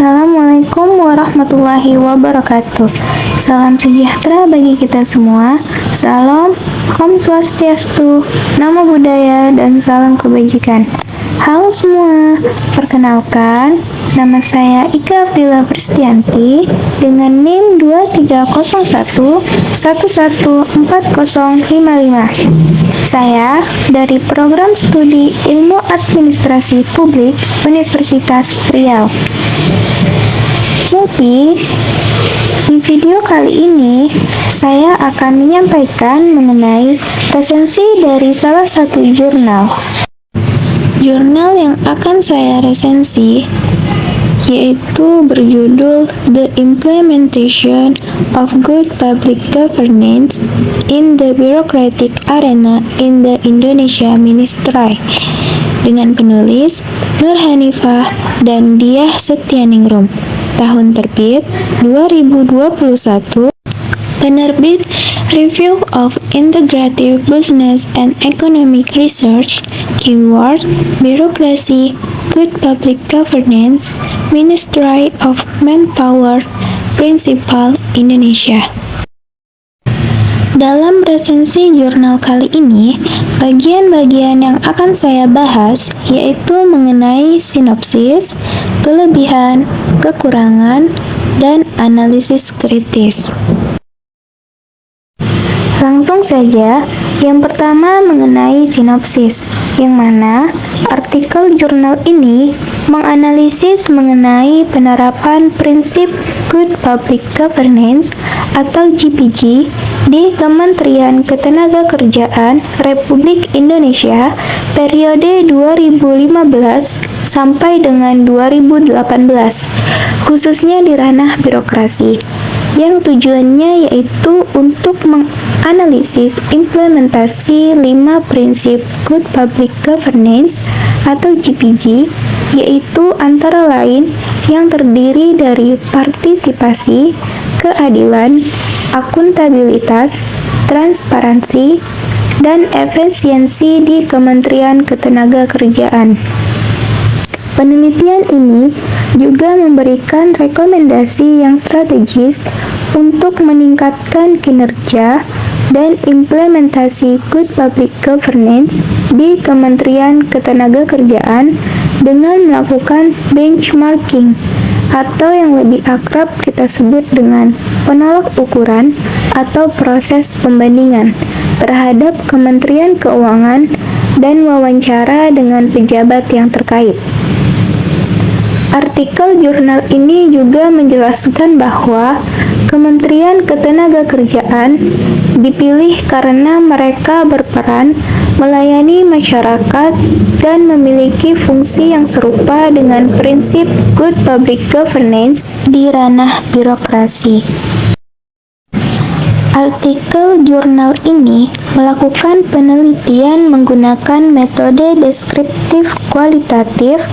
Assalamualaikum warahmatullahi wabarakatuh. Salam sejahtera bagi kita semua. Salam, Om Swastiastu, Namo Buddhaya, dan salam kebajikan. Halo semua, perkenalkan, nama saya Ika Aprila Pristianti dengan NIM 2301114055. Saya dari Program Studi Ilmu Administrasi Publik Universitas Riau. Jadi, di video kali ini saya akan menyampaikan mengenai resensi dari salah satu jurnal. Jurnal yang akan saya resensi yaitu berjudul The Implementation of Good Public Governance in the Bureaucratic Arena in the Indonesia Ministry dengan penulis Nur Hanifah dan Diah Setianingrum. Tahun terbit 2021, penerbit Review of Integrative Business and Economic Research, keyword Birokrasi, Good Public Governance, Ministry of Manpower, Principal Indonesia. Dalam resensi jurnal kali ini, bagian-bagian yang akan saya bahas yaitu mengenai sinopsis, kelebihan, kekurangan, dan analisis kritis. Langsung saja, yang pertama mengenai sinopsis, yang mana artikel jurnal ini menganalisis mengenai penerapan prinsip Good Public Governance atau GPG di Kementerian Ketenagakerjaan Republik Indonesia periode 2015 sampai dengan 2018, khususnya di ranah birokrasi, yang tujuannya yaitu untuk menganalisis implementasi 5 prinsip Good Public Governance atau GPG, yaitu antara lain yang terdiri dari partisipasi, keadilan, akuntabilitas, transparansi, dan efisiensi di Kementerian Ketenagakerjaan. Penelitian ini juga memberikan rekomendasi yang strategis untuk meningkatkan kinerja dan implementasi Good Public Governance di Kementerian Ketenagakerjaan dengan melakukan benchmarking atau yang lebih akrab kita sebut dengan penolak ukuran atau proses pembandingan terhadap Kementerian Keuangan dan wawancara dengan pejabat yang terkait. Artikel jurnal ini juga menjelaskan bahwa Kementerian Ketenagakerjaan dipilih karena mereka berperan melayani masyarakat dan memiliki fungsi yang serupa dengan prinsip Good Public Governance di ranah birokrasi. Artikel jurnal ini melakukan penelitian menggunakan metode deskriptif kualitatif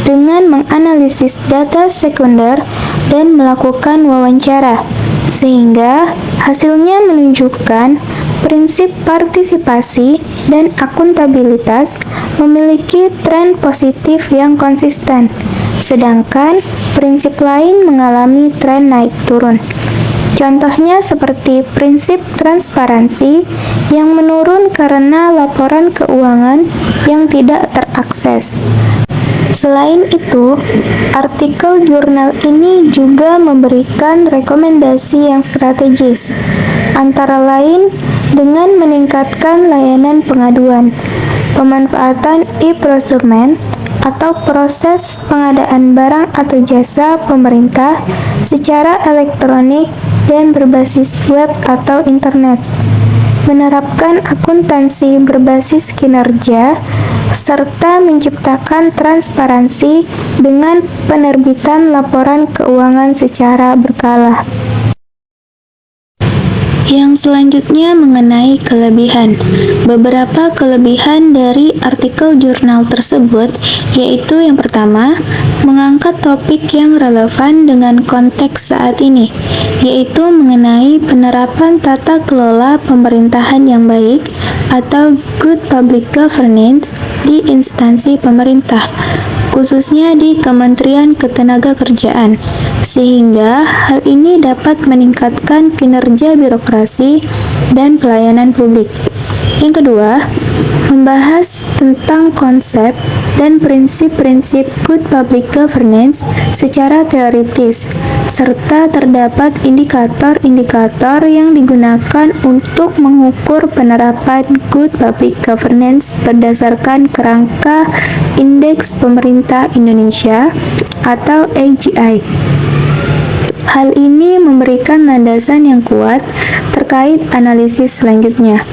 dengan menganalisis data sekunder dan melakukan wawancara, sehingga hasilnya menunjukkan prinsip partisipasi dan akuntabilitas memiliki tren positif yang konsisten, sedangkan prinsip lain mengalami tren naik turun. Contohnya seperti prinsip transparansi yang menurun karena laporan keuangan yang tidak terakses. Selain itu, artikel jurnal ini juga memberikan rekomendasi yang strategis, antara lain dengan meningkatkan layanan pengaduan, pemanfaatan e-procurement atau proses pengadaan barang atau jasa pemerintah secara elektronik dan berbasis web atau internet, menerapkan akuntansi berbasis kinerja, serta menciptakan transparansi dengan penerbitan laporan keuangan secara berkala. Yang selanjutnya mengenai kelebihan. Beberapa kelebihan dari artikel jurnal tersebut yaitu yang pertama, mengangkat topik yang relevan dengan konteks saat ini, yaitu mengenai penerapan tata kelola pemerintahan yang baik atau good public governance di instansi pemerintah. khususnya di Kementerian Ketenagakerjaan, sehingga hal ini dapat meningkatkan kinerja birokrasi dan pelayanan publik. Yang kedua, membahas tentang konsep dan prinsip-prinsip good public governance secara teoritis, serta terdapat indikator-indikator yang digunakan untuk mengukur penerapan good public governance berdasarkan kerangka Indeks Pemerintah Indonesia atau AGI. Hal ini memberikan landasan yang kuat terkait analisis selanjutnya.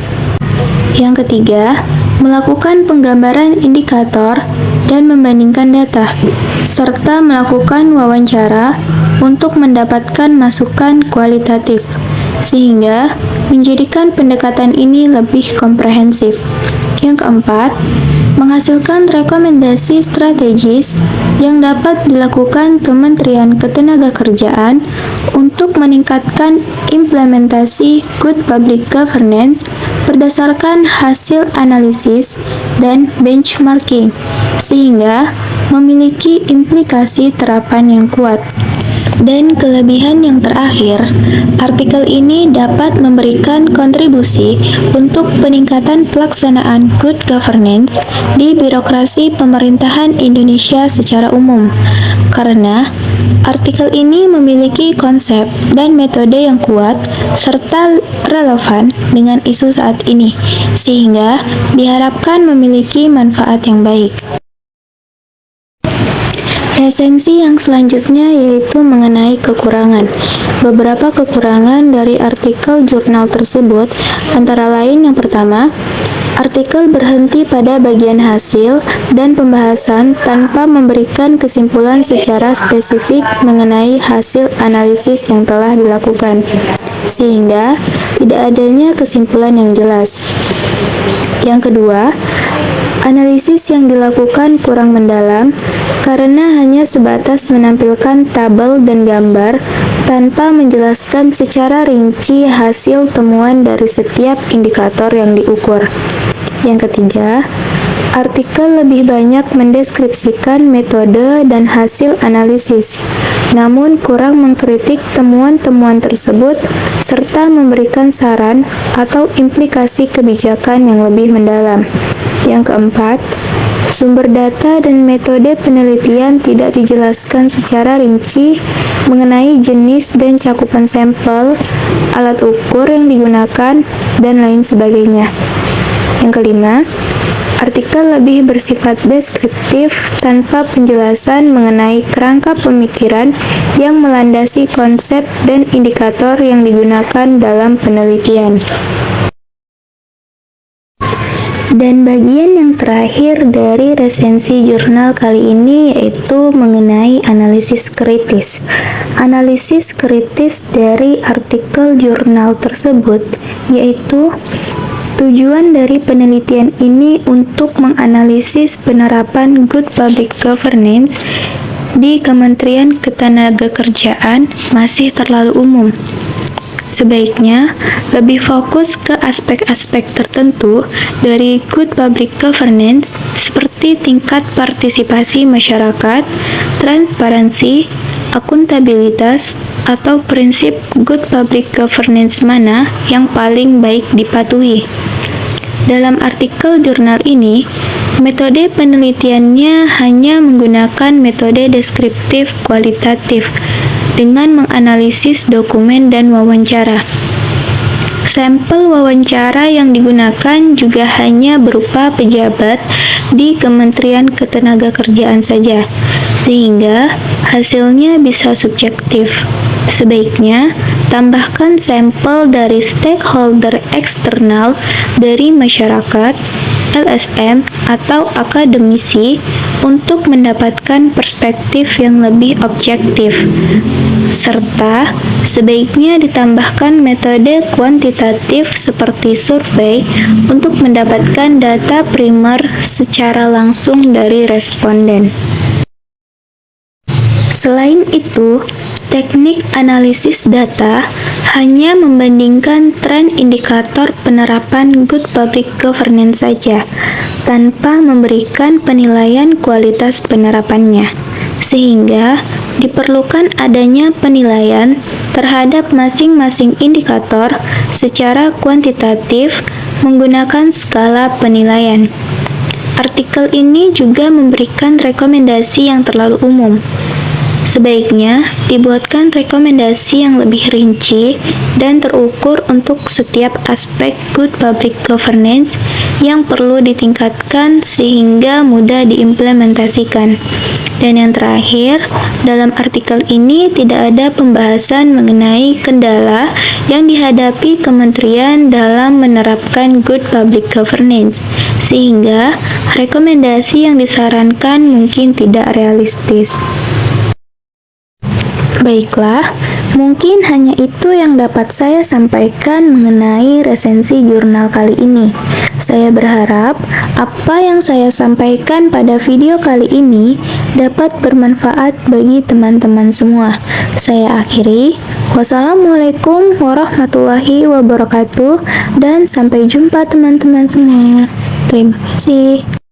Yang ketiga, melakukan penggambaran indikator dan membandingkan data, serta melakukan wawancara untuk mendapatkan masukan kualitatif, sehingga menjadikan pendekatan ini lebih komprehensif. Yang keempat, menghasilkan rekomendasi strategis yang dapat dilakukan Kementerian Ketenagakerjaan untuk meningkatkan implementasi good public governance berdasarkan hasil analisis dan benchmarking, sehingga memiliki implikasi terapan yang kuat. Dan kelebihan yang terakhir, artikel ini dapat memberikan kontribusi untuk peningkatan pelaksanaan good governance di birokrasi pemerintahan Indonesia secara umum, karena artikel ini memiliki konsep dan metode yang kuat serta relevan dengan isu saat ini, sehingga diharapkan memiliki manfaat yang baik. Resensi yang selanjutnya yaitu mengenai kekurangan. Beberapa kekurangan dari artikel jurnal tersebut antara lain yang pertama, artikel berhenti pada bagian hasil dan pembahasan tanpa memberikan kesimpulan secara spesifik mengenai hasil analisis yang telah dilakukan, sehingga tidak adanya kesimpulan yang jelas. Yang kedua, analisis yang dilakukan kurang mendalam karena hanya sebatas menampilkan tabel dan gambar tanpa menjelaskan secara rinci hasil temuan dari setiap indikator yang diukur. Yang ketiga, artikel lebih banyak mendeskripsikan metode dan hasil analisis, namun kurang mengkritik temuan-temuan tersebut serta memberikan saran atau implikasi kebijakan yang lebih mendalam. Yang keempat, sumber data dan metode penelitian tidak dijelaskan secara rinci mengenai jenis dan cakupan sampel, alat ukur yang digunakan, dan lain sebagainya. Yang kelima, artikel lebih bersifat deskriptif tanpa penjelasan mengenai kerangka pemikiran yang melandasi konsep dan indikator yang digunakan dalam penelitian. Dan bagian yang terakhir dari resensi jurnal kali ini yaitu mengenai analisis kritis. Analisis kritis dari artikel jurnal tersebut yaitu tujuan dari penelitian ini untuk menganalisis penerapan good public governance di Kementerian Ketenagakerjaan masih terlalu umum. Sebaiknya lebih fokus ke aspek-aspek tertentu dari good public governance seperti tingkat partisipasi masyarakat, transparansi, akuntabilitas, atau prinsip good public governance mana yang paling baik dipatuhi. Dalam artikel jurnal ini, metode penelitiannya hanya menggunakan metode deskriptif kualitatif dengan menganalisis dokumen dan wawancara. Sampel wawancara yang digunakan juga hanya berupa pejabat di Kementerian Ketenagakerjaan saja, sehingga hasilnya bisa subjektif. Sebaiknya, tambahkan sampel dari stakeholder eksternal dari masyarakat, LSM, atau akademisi untuk mendapatkan perspektif yang lebih objektif. Serta, sebaiknya ditambahkan metode kuantitatif seperti survei untuk mendapatkan data primer secara langsung dari responden. Selain itu, Teknik analisis data hanya membandingkan tren indikator penerapan good public governance saja, tanpa memberikan penilaian kualitas penerapannya, sehingga diperlukan adanya penilaian terhadap masing-masing indikator secara kuantitatif menggunakan skala penilaian. Artikel ini juga memberikan rekomendasi yang terlalu umum. Sebaiknya dibuatkan rekomendasi yang lebih rinci dan terukur untuk setiap aspek good public governance yang perlu ditingkatkan sehingga mudah diimplementasikan. Dan yang terakhir, dalam artikel ini tidak ada pembahasan mengenai kendala yang dihadapi kementerian dalam menerapkan good public governance, sehingga rekomendasi yang disarankan mungkin tidak realistis. Baiklah, mungkin hanya itu yang dapat saya sampaikan mengenai resensi jurnal kali ini. Saya berharap apa yang saya sampaikan pada video kali ini dapat bermanfaat bagi teman-teman semua. Saya akhiri. Wassalamualaikum warahmatullahi wabarakatuh dan sampai jumpa teman-teman semua. Terima kasih.